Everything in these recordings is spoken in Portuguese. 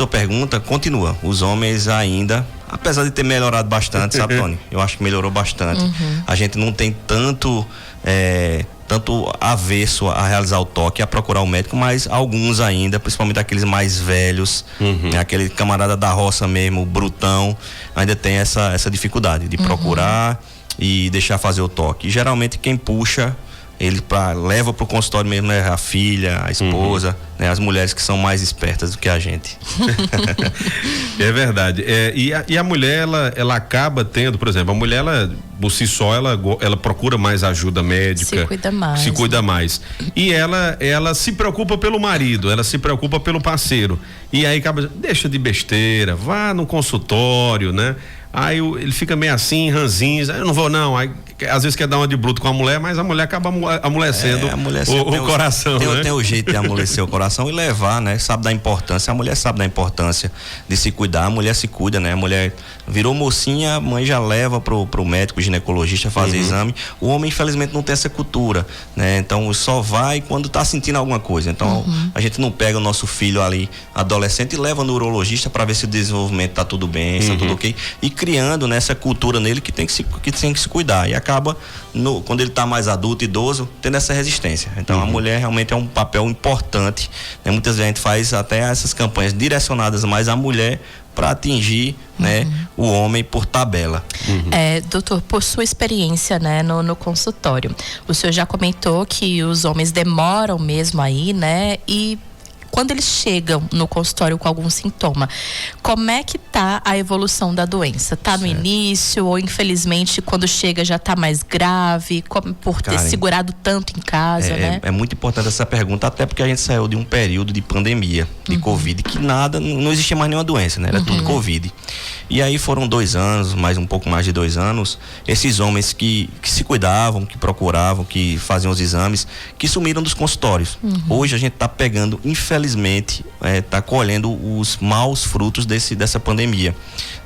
tua pergunta, continua. Os homens ainda, apesar de ter melhorado bastante, sabe, Tony? Eu acho que melhorou bastante. A gente não tem tanto avesso a realizar o toque, a procurar o médico, mas alguns ainda, principalmente aqueles mais velhos, né, aquele camarada da roça mesmo, brutão, ainda tem essa dificuldade de procurar e deixar fazer o toque. E geralmente quem puxa ele leva pro consultório mesmo, né, a filha, a esposa, né, as mulheres que são mais espertas do que a gente. É verdade. E a mulher, ela acaba tendo, por exemplo, a mulher, ela, por si só, ela procura mais ajuda médica. Se cuida mais. E ela se preocupa pelo marido, ela se preocupa pelo parceiro. E aí acaba, deixa de besteira, vá no consultório, né? Aí ele fica meio assim, ranzinho, eu não vou não, aí às vezes quer dar uma de bruto com a mulher, mas a mulher acaba amolecendo o coração, né? Tem o jeito de amolecer o coração e levar, né? Sabe da importância, a mulher sabe da importância de se cuidar, a mulher se cuida, né? A mulher virou mocinha, a mãe já leva pro médico, ginecologista fazer exame. O homem infelizmente não tem essa cultura, né? Então só vai quando tá sentindo alguma coisa. Então a gente não pega o nosso filho ali, adolescente, e leva no urologista para ver se o desenvolvimento tá tudo bem, se tá tudo ok, e criando nessa cultura nele que tem que se cuidar, e acaba quando ele está mais adulto, idoso, tendo essa resistência. Então a mulher realmente é um papel importante, né? Muitas vezes a gente faz até essas campanhas direcionadas mais à mulher para atingir, né, o homem por tabela. Doutor, por sua experiência, né, no consultório, o senhor já comentou que os homens demoram mesmo aí, né, e quando eles chegam no consultório com algum sintoma, como é que tá a evolução da doença? Tá no início ou infelizmente quando chega já tá mais grave, por ter segurado tanto em casa, né? É muito importante essa pergunta, até porque a gente saiu de um período de pandemia, de Covid, que não existia mais nenhuma doença, né? Era tudo Covid. E aí foram 2 anos, um pouco mais de 2 anos, esses homens que se cuidavam, que procuravam, que faziam os exames, que sumiram dos consultórios. Hoje a gente tá pegando, infelizmente, tá colhendo os maus frutos dessa pandemia,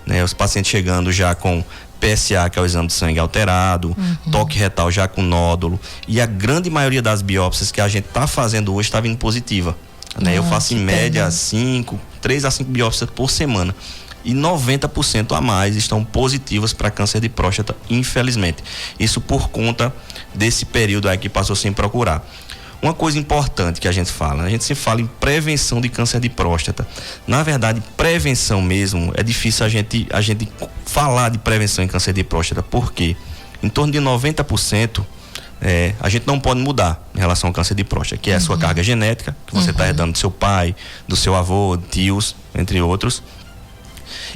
né? Os pacientes chegando já com PSA, que é o exame de sangue alterado, toque retal já com nódulo, e a grande maioria das biópsias que a gente tá fazendo hoje tá vindo positiva, né? Eu faço em média 3 a 5 biópsias por semana. E 90% a mais estão positivas para câncer de próstata, infelizmente. Isso por conta desse período aí que passou sem procurar. Uma coisa importante que a gente se fala em prevenção de câncer de próstata. Na verdade, prevenção mesmo, é difícil a gente falar de prevenção em câncer de próstata, porque em torno de 90% a gente não pode mudar em relação ao câncer de próstata, que é a sua carga genética, que você está herdando do seu pai, do seu avô, tios, entre outros.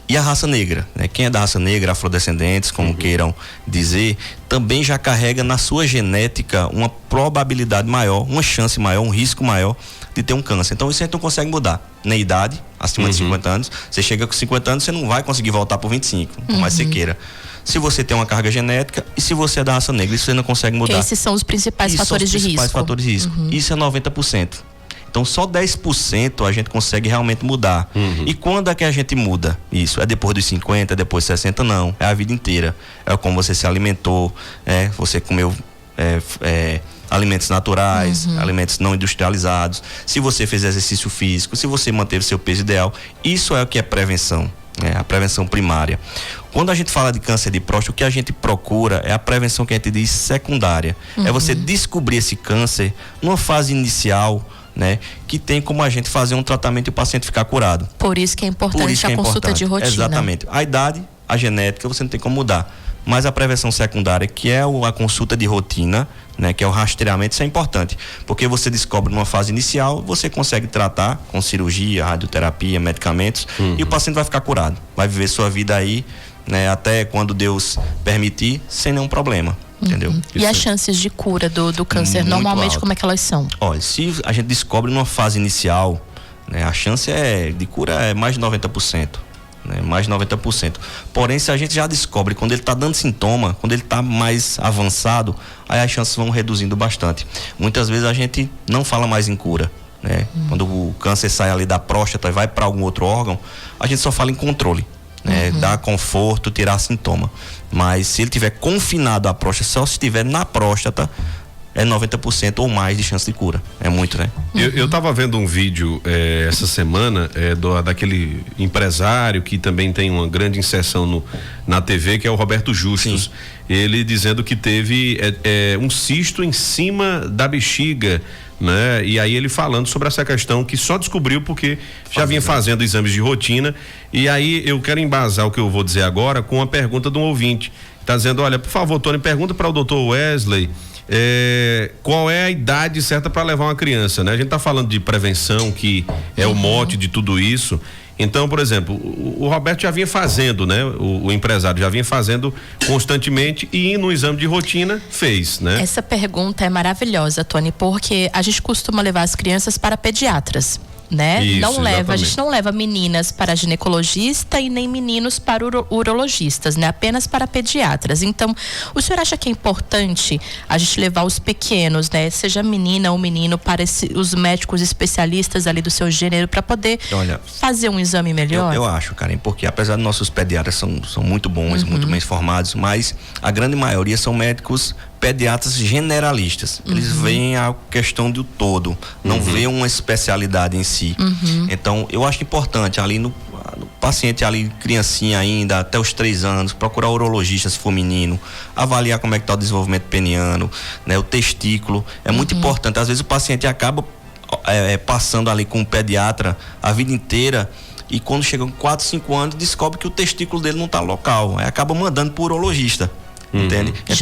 E a raça negra, né? Quem é da raça negra, afrodescendentes, como queiram dizer, também já carrega na sua genética uma probabilidade maior, uma chance maior, um risco maior de ter um câncer. Então isso a gente não consegue mudar. Na idade, acima de 50 anos, você chega com 50 anos, você não vai conseguir voltar por 25, por mais que você queira. Se você tem uma carga genética e se você é da raça negra, isso você não consegue mudar. Esses são os principais fatores de risco. Isso é 90%. Então só 10% a gente consegue realmente mudar. E quando é que a gente muda isso? É depois dos 50, depois dos 60? Não, é a vida inteira. É como você se alimentou, você comeu alimentos naturais, alimentos não industrializados, se você fez exercício físico, se você manteve seu peso ideal. Isso é o que é prevenção, a prevenção primária. Quando a gente fala de câncer de próstata, o que a gente procura é a prevenção que a gente diz secundária. É você descobrir esse câncer numa fase inicial, né, que tem como a gente fazer um tratamento e o paciente ficar curado. Por isso que é importante a consulta de rotina. Exatamente. A idade, a genética, você não tem como mudar. Mas a prevenção secundária, que é a consulta de rotina, né, que é o rastreamento, isso é importante. Porque você descobre numa fase inicial, você consegue tratar com cirurgia, radioterapia, medicamentos, e o paciente vai ficar curado. Vai viver sua vida aí, né, até quando Deus permitir, sem nenhum problema. Entendeu? E as chances de cura do câncer, muito normalmente, alta. como é que elas são? Olha, se a gente descobre numa fase inicial, né, a chance de cura é mais de 90%. Né, mais de 90%. Porém, se a gente já descobre quando ele está dando sintoma, quando ele está mais avançado, aí as chances vão reduzindo bastante. Muitas vezes a gente não fala mais em cura, né? Quando o câncer sai ali da próstata e vai para algum outro órgão, a gente só fala em controle. Dar conforto, tirar sintoma. Mas se ele tiver confinado à próstata, só se estiver na próstata, é 90% ou mais de chance de cura. É muito, né? Eu tava vendo um vídeo essa semana daquele empresário que também tem uma grande inserção na TV, que é o Roberto Justus. Sim. Ele dizendo que teve um cisto em cima da bexiga, né? E aí ele falando sobre essa questão que só descobriu porque já vinha fazendo exames de rotina. E aí eu quero embasar o que eu vou dizer agora com a pergunta de um ouvinte. Tá dizendo, olha, por favor, Tony, pergunta para o doutor Wesley qual é a idade certa para levar uma criança, né? A gente tá falando de prevenção, que é o mote de tudo isso. Então, por exemplo, o Roberto já vinha fazendo, né? O empresário já vinha fazendo constantemente e no exame de rotina fez, né? Essa pergunta é maravilhosa, Tony, porque a gente costuma levar as crianças para pediatras, né? Isso, a gente não leva meninas para ginecologista e nem meninos para urologistas, né? Apenas para pediatras. Então, o senhor acha que é importante a gente levar os pequenos, né? Seja menina ou menino, para os médicos especialistas ali do seu gênero para poder fazer um exame melhor? Eu acho, Karen, porque apesar de nossos pediatras são muito bons, muito bem formados, mas a grande maioria são médicos pediatras generalistas. Eles veem a questão do todo, não veem uma especialidade em si. Então, eu acho importante ali no paciente ali, criancinha ainda, até os 3 anos, procurar urologista se for menino, avaliar como é que está o desenvolvimento peniano, né? O testículo, é muito importante. Às vezes o paciente acaba passando ali com o pediatra a vida inteira e quando chega com 4, 5 anos descobre que o testículo dele não está local, aí acaba mandando para o urologista. Entende? Então,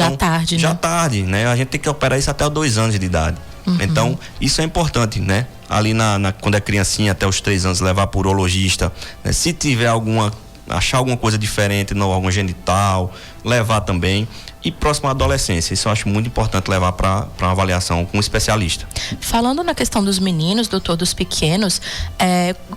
já tarde, né? A gente tem que operar isso até os 2 anos de idade. Então, isso é importante, né? Ali quando é criancinha, até os 3 anos, levar para o urologista, né? Se tiver achar alguma coisa diferente no órgão genital, levar também. E próximo à adolescência, isso eu acho muito importante levar para uma avaliação com um especialista. Falando na questão dos meninos, doutor, dos pequenos,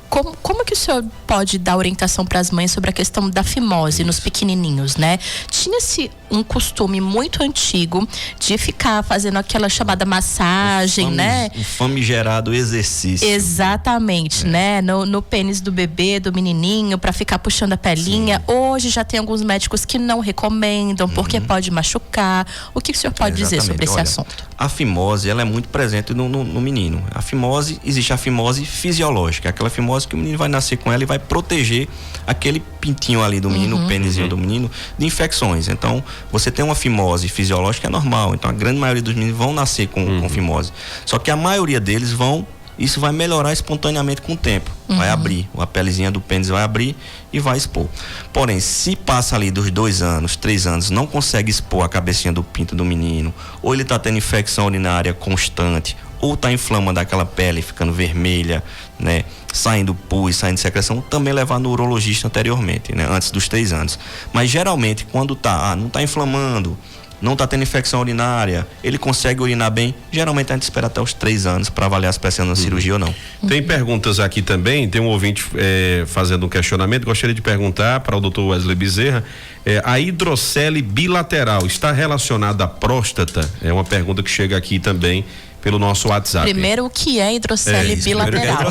como que o senhor pode dar orientação para as mães sobre a questão da fimose nos pequenininhos, né? Tinha-se um costume muito antigo de ficar fazendo aquela chamada massagem, né? O famigerado exercício. Exatamente, né? No pênis do bebê, do menininho, para ficar puxando a pelinha. Sim. Hoje já tem alguns médicos que não recomendam, porque pode machucar. O que o senhor pode dizer sobre esse assunto? A fimose, ela é muito presente no menino. Existe a fimose fisiológica, aquela fimose que o menino vai nascer com ela e vai proteger aquele pintinho ali do menino, o pênisinho do menino, de infecções. Então, você tem uma fimose fisiológica, é normal. Então, a grande maioria dos meninos vão nascer com fimose. Só que a maioria deles isso vai melhorar espontaneamente com o tempo. Vai abrir, a pelezinha do pênis vai abrir e vai expor. Porém, se passa ali dos 2 anos, 3 anos, não consegue expor a cabecinha do pinto do menino, ou ele está tendo infecção urinária constante, ou está inflamando aquela pele, ficando vermelha, né? Saindo pus, saindo secreção, também levar no urologista anteriormente, né? Antes dos 3 anos. Mas geralmente, quando não está inflamando, não está tendo infecção urinária, ele consegue urinar bem, geralmente a gente espera até os 3 anos para avaliar se precisa de cirurgia ou não. Tem perguntas aqui também, tem um ouvinte fazendo um questionamento, gostaria de perguntar para o Dr. Wesley Bezerra, a hidrocele bilateral está relacionada à próstata? É uma pergunta que chega aqui também pelo nosso WhatsApp. Primeiro, o que é hidrocele bilateral?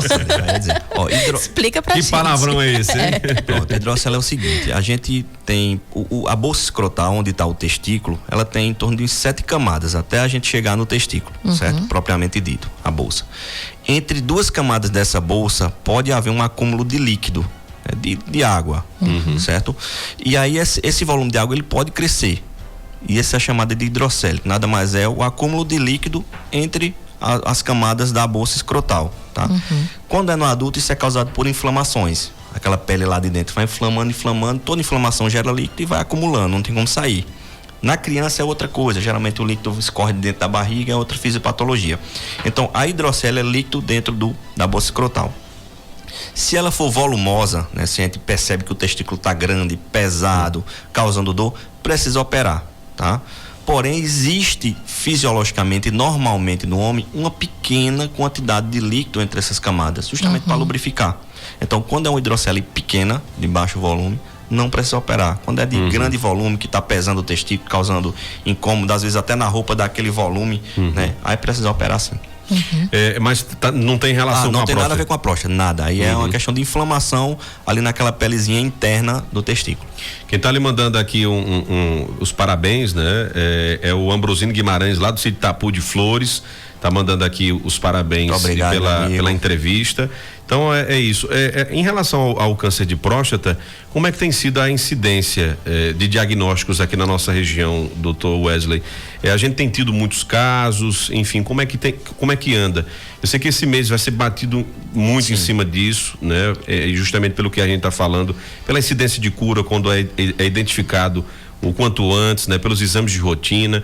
Explica pra gente. Que palavrão é esse, hein? Pronto, a hidrocele é o seguinte, a gente tem a bolsa escrotal, onde está o testículo, ela tem em torno de 7 camadas, até a gente chegar no testículo, certo? Propriamente dito, a bolsa. Entre 2 camadas dessa bolsa, pode haver um acúmulo de líquido, de água, certo? E aí esse volume de água, ele pode crescer. E essa é chamada de hidrocele, nada mais é o acúmulo de líquido entre as camadas da bolsa escrotal, tá? Quando é no adulto, isso é causado por inflamações. Aquela pele lá de dentro vai inflamando, toda inflamação gera líquido e vai acumulando, não tem como sair. Na criança é outra coisa, geralmente o líquido escorre dentro da barriga, é outra fisiopatologia. Então, a hidrocele é líquido dentro da bolsa escrotal. Se ela for volumosa, né, se a gente percebe que o testículo está grande, pesado, causando dor, precisa operar. Tá? Porém, existe fisiologicamente, normalmente no homem, uma pequena quantidade de líquido entre essas camadas, justamente para lubrificar. Então, quando é uma hidrocele pequena, de baixo volume, não precisa operar. Quando é de grande volume, que está pesando o testículo, causando incômodo, às vezes até na roupa daquele volume, né? Aí precisa operar sim. Mas não tem relação com a próstata? Não tem nada a ver com a próstata, nada. Aí é uma questão de inflamação ali naquela pelezinha interna do testículo. Quem está lhe mandando aqui os parabéns, né? É o Ambrosino Guimarães, lá do Sítio Tapu de Flores. Tá mandando aqui os parabéns pela entrevista. Então é isso. Em relação ao câncer de próstata, como é que tem sido a incidência de diagnósticos aqui na nossa região, doutor Wesley? A gente tem tido muitos casos, enfim, como é que anda? Eu sei que esse mês vai ser batido muito em cima disso, né? Justamente pelo que a gente está falando, pela incidência de cura quando é identificado o quanto antes, né? Pelos exames de rotina.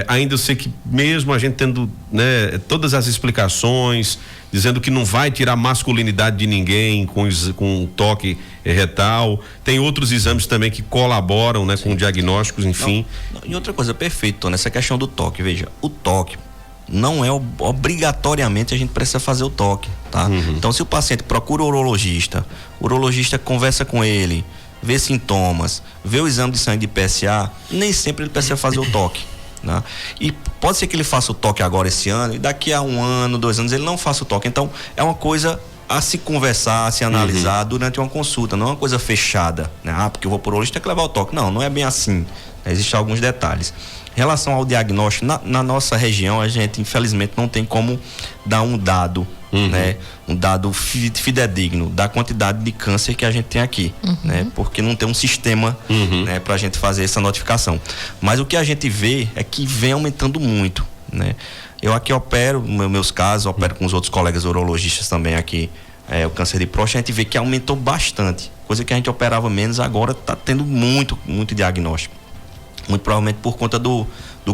Ainda eu sei que mesmo a gente tendo, né, todas as explicações, dizendo que não vai tirar masculinidade de ninguém com toque retal, tem outros exames também que colaboram, né, com diagnósticos, enfim. E outra coisa, perfeito, nessa questão do toque, veja, o toque não é obrigatoriamente a gente precisa fazer o toque, tá? Então, se o paciente procura o urologista conversa com ele, vê sintomas, vê o exame de sangue de PSA, nem sempre ele precisa fazer o toque, né? E pode ser que ele faça o toque agora esse ano e daqui a 1 ano, 2 anos ele não faça o toque. Então é uma coisa a se conversar, a se analisar durante uma consulta, não é uma coisa fechada, né? Porque eu vou por urologista, tem que levar o toque. Não é bem assim. Existem alguns detalhes. Em relação ao diagnóstico, na nossa região a gente infelizmente não tem como dar um dado, né? Um dado fidedigno da quantidade de câncer que a gente tem aqui, né? Porque não tem um sistema, né, pra gente fazer essa notificação. Mas o que a gente vê é que vem aumentando muito, né? Eu aqui opero, meus casos, opero com os outros colegas urologistas também aqui, o câncer de próstata, a gente vê que aumentou bastante, coisa que a gente operava menos, agora tá tendo muito diagnóstico. Muito provavelmente por conta do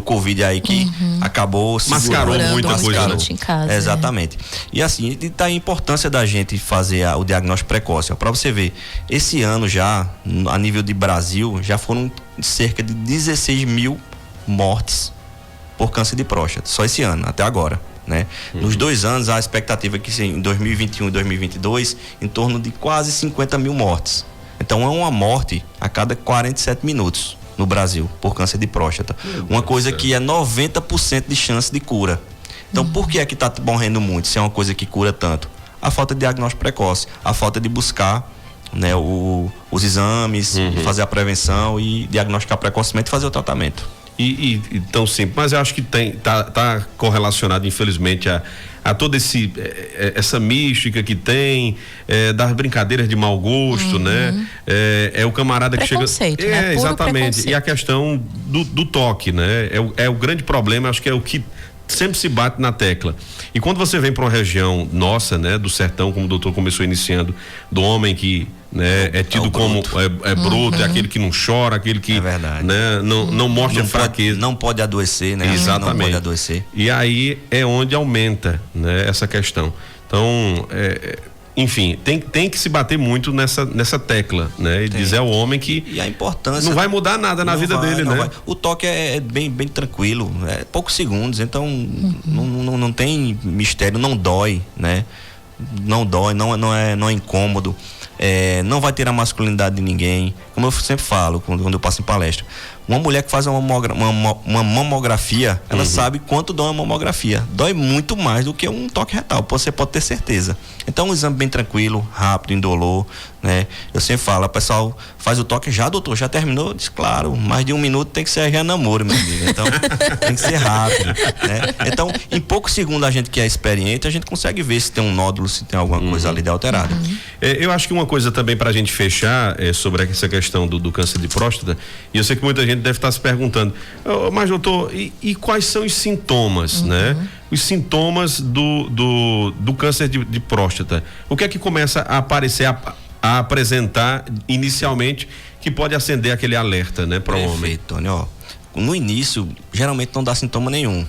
Covid aí que acabou mascarou muita coisa, né? Em casa, exatamente. E assim, tá a importância da gente fazer o diagnóstico precoce. Para você ver, esse ano já, a nível de Brasil, já foram cerca de 16 mil mortes por câncer de próstata, só esse ano, até agora, né? Nos 2 anos, a expectativa é que em 2021 e 2022, em torno de quase 50 mil mortes. Então é uma morte a cada 47 minutos. No Brasil, por câncer de próstata. Uma coisa que é 90% de chance de cura. Então, por que é que está morrendo muito, se é uma coisa que cura tanto? A falta de diagnóstico precoce, a falta de buscar, né, os exames, fazer a prevenção e diagnosticar precocemente e fazer o tratamento. Tão simples, mas eu acho que tá correlacionado, infelizmente, a toda essa mística que tem, das brincadeiras de mau gosto, né? É o camarada que chega. Né? Exatamente. E a questão do toque, né? É o grande problema, acho que é o que sempre se bate na tecla. E quando você vem para uma região nossa, né, do sertão, como o doutor começou iniciando, do homem que, né, é tido como bruto, é aquele que não chora, aquele que, né, não mostra fraqueza. Não pode adoecer, né? Exatamente. Não pode adoecer. E aí é onde aumenta, né, essa questão. Então, enfim, tem que se bater muito nessa tecla, né? E dizer ao homem que e a importância não vai mudar nada na vida dele, né? Vai. O toque é bem tranquilo, poucos segundos, então não tem mistério, não dói, né? Não dói, não é incômodo, não vai ter a masculinidade de ninguém, como eu sempre falo quando eu passo em palestra. Uma mulher que faz uma mamografia, ela sabe quanto dói uma mamografia. Dói muito mais do que um toque retal, você pode ter certeza. Então, um exame bem tranquilo, rápido, indolor, né? Eu sempre falo, o pessoal faz o toque, doutor, já terminou? Diz, claro, mais de 1 minuto tem que ser já namoro, meu amigo. Então, tem que ser rápido, né? Então, em poucos segundos a gente que é experiente, a gente consegue ver se tem um nódulo, se tem alguma coisa ali de alterada. Eu acho que uma coisa também pra gente fechar sobre essa questão do câncer de próstata, e eu sei que muita gente deve estar se perguntando, mas doutor, e quais são os sintomas, né? Os sintomas do câncer de próstata. O que é que começa a aparecer, a apresentar inicialmente, que pode acender aquele alerta, né, para o homem? Tony, no início, geralmente não dá sintoma nenhum,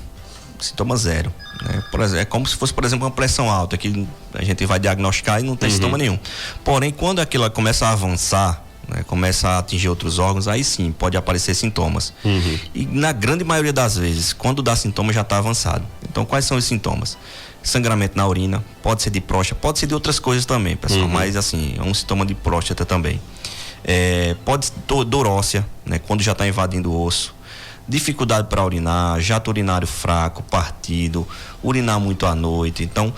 sintoma zero, né? Por exemplo, é como se fosse, por exemplo, uma pressão alta, que a gente vai diagnosticar e não tem sintoma nenhum. Porém, quando aquilo começa a avançar, né, começa a atingir outros órgãos, aí sim pode aparecer sintomas. E na grande maioria das vezes, quando dá sintoma, já está avançado. Então, quais são os sintomas? Sangramento na urina, pode ser de próstata, pode ser de outras coisas também, pessoal, mas assim, é um sintoma de próstata também. Pode ser dor óssea, né, quando já está invadindo o osso. dificuldade para urinar, jato urinário fraco, partido, urinar muito à noite. Então,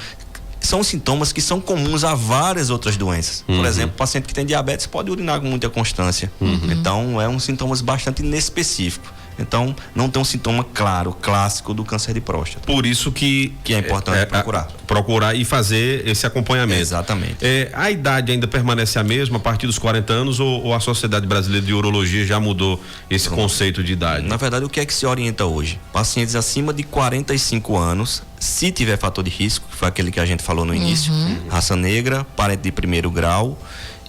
são sintomas que são comuns a várias outras doenças. Por exemplo, o paciente que tem diabetes pode urinar com muita constância. Então, é um sintomas bastante inespecífico. Então, não tem um sintoma claro, clássico do câncer de próstata. Por isso que é importante procurar. Procurar e fazer esse acompanhamento. Exatamente. A idade ainda permanece a mesma a partir dos 40 anos ou a Sociedade Brasileira de Urologia já mudou esse conceito de idade? Na verdade, o que é que se orienta hoje? Pacientes acima de 45 anos, se tiver fator de risco, que foi aquele que a gente falou no início, raça negra, parente de primeiro grau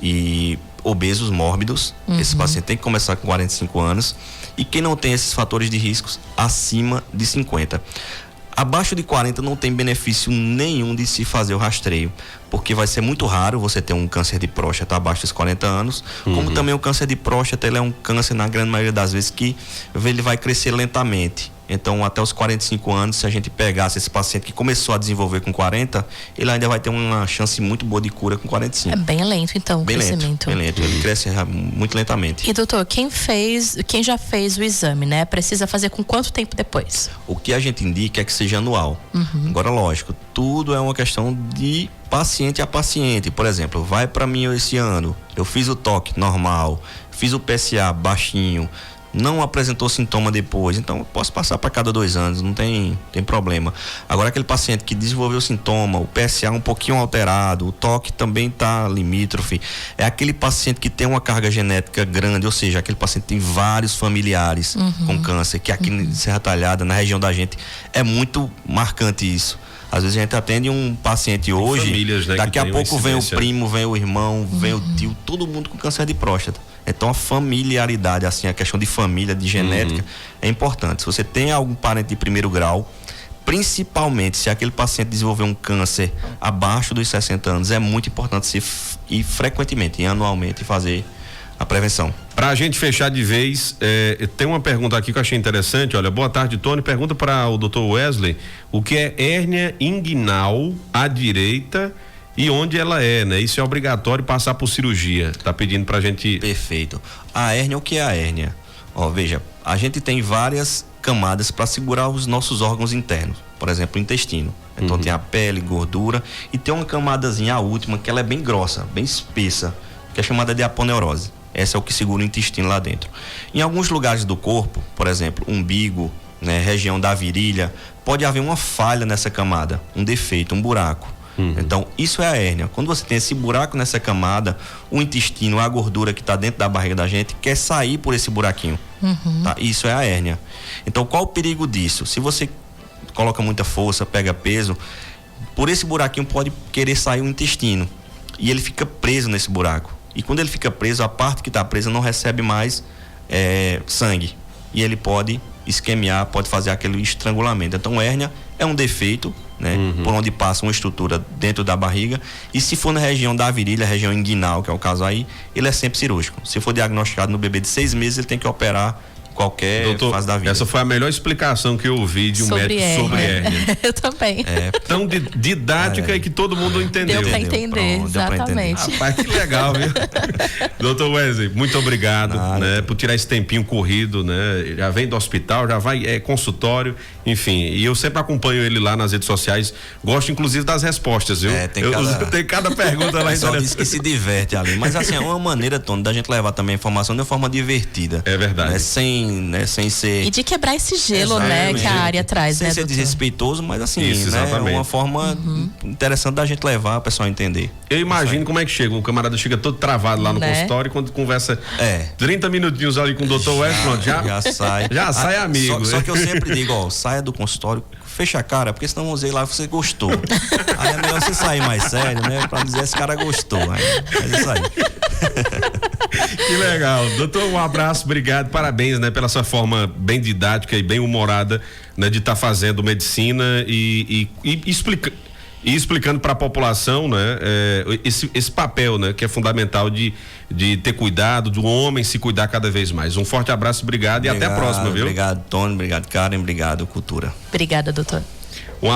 e obesos mórbidos, esse paciente tem que começar com 45 anos, e quem não tem esses fatores de riscos, acima de 50. Abaixo de 40 não tem benefício nenhum de se fazer o rastreio, porque vai ser muito raro você ter um câncer de próstata abaixo dos 40 anos, como também o câncer de próstata, ele é um câncer, na grande maioria das vezes, que ele vai crescer lentamente. Então, até os 45 anos, se a gente pegasse esse paciente que começou a desenvolver com 40, ele ainda vai ter uma chance muito boa de cura com 45. É bem lento, então, o crescimento. Bem lento, ele cresce muito lentamente. E, doutor, quem já fez o exame, né? Precisa fazer com quanto tempo depois? O que a gente indica é que seja anual. Agora, lógico, tudo é uma questão de paciente a paciente. Por exemplo, vai para mim esse ano, eu fiz o toque normal, fiz o PSA baixinho, não apresentou sintoma depois, então eu posso passar para cada 2 anos, não tem problema. Agora, aquele paciente que desenvolveu sintoma, o PSA um pouquinho alterado, o toque também está limítrofe, é aquele paciente que tem uma carga genética grande, ou seja, aquele paciente tem vários familiares com câncer, que aqui em Serra Talhada, na região da gente, é muito marcante isso. Às vezes a gente atende um paciente hoje, famílias, né, daqui a pouco vem o primo, vem o irmão, vem o tio, todo mundo com câncer de próstata. Então a familiaridade, assim, a questão de família, de genética, é importante. Se você tem algum parente de primeiro grau, principalmente se aquele paciente desenvolver um câncer abaixo dos 60 anos, é muito importante se ir frequentemente, e anualmente, fazer a prevenção. Para a gente fechar de vez, tem uma pergunta aqui que eu achei interessante. Olha, boa tarde, Tony. Pergunta para o Dr. Wesley o que é hérnia inguinal à direita e onde ela é, né? Isso é obrigatório passar por cirurgia. Tá pedindo pra gente. Perfeito. A hérnia, o que é a hérnia? Ó, veja, a gente tem várias camadas para segurar os nossos órgãos internos. Por exemplo, o intestino. Então tem a pele, gordura, e tem uma camadazinha, a última, que ela é bem grossa, bem espessa, que é chamada de aponeurose. Essa é o que segura o intestino lá dentro. Em alguns lugares do corpo, por exemplo, umbigo, né, região da virilha, pode haver uma falha nessa camada, um defeito, um buraco. Então, isso é a hérnia. Quando você tem esse buraco nessa camada, o intestino, a gordura que está dentro da barriga da gente, quer sair por esse buraquinho. Tá? Isso é a hérnia. Então, qual o perigo disso? Se você coloca muita força, pega peso, por esse buraquinho pode querer sair o intestino. E ele fica preso nesse buraco. E quando ele fica preso, a parte que está presa não recebe mais sangue. E ele pode isquemiar, pode fazer aquele estrangulamento. Então, hérnia é um defeito, né? Por onde passa uma estrutura dentro da barriga. E se for na região da virilha, região inguinal, que é o caso aí, ele é sempre cirúrgico. Se for diagnosticado no bebê de 6 meses, ele tem que operar qualquer fase da vida. Essa foi a melhor explicação que eu ouvi de um médico sobre hérnia. Eu também. Tão didática e que todo mundo entendeu. Deu pra entender, exatamente. Rapaz, que legal, viu? Doutor Wesley, muito obrigado, né, por tirar esse tempinho corrido, né? Já vem do hospital, já vai consultório, enfim, e eu sempre acompanho ele lá nas redes sociais, gosto inclusive das respostas, viu? Tem cada pergunta lá. Só diz que se diverte ali, mas assim, é uma maneira, Tony, da gente levar também a informação de uma forma divertida. É verdade. Né, sem ser... E de quebrar esse gelo, né, que a área traz, sem né, ser doutor? Desrespeitoso, mas assim, isso, né, é uma forma interessante da gente levar o pessoal a entender. Eu imagino como é que chega, o camarada chega todo travado lá no consultório, quando conversa 30 minutinhos ali com o Dr. Wesley, pronto, já sai. Já sai amigo. Só que eu sempre digo, ó, saia do consultório, fecha a cara, porque senão eu usei lá e você gostou. Aí é melhor você sair mais sério, né, pra dizer esse cara gostou. Mas isso aí. Que legal. Doutor, um abraço, obrigado, parabéns, né, pela sua forma bem didática e bem humorada, né, de estar fazendo medicina e explicando para a população, né, esse papel, né, que é fundamental de ter cuidado, do homem se cuidar cada vez mais. Um forte abraço, obrigado e até a próxima, viu? Obrigado, Tony, obrigado, Karen, obrigado, Cultura. Obrigada, doutor.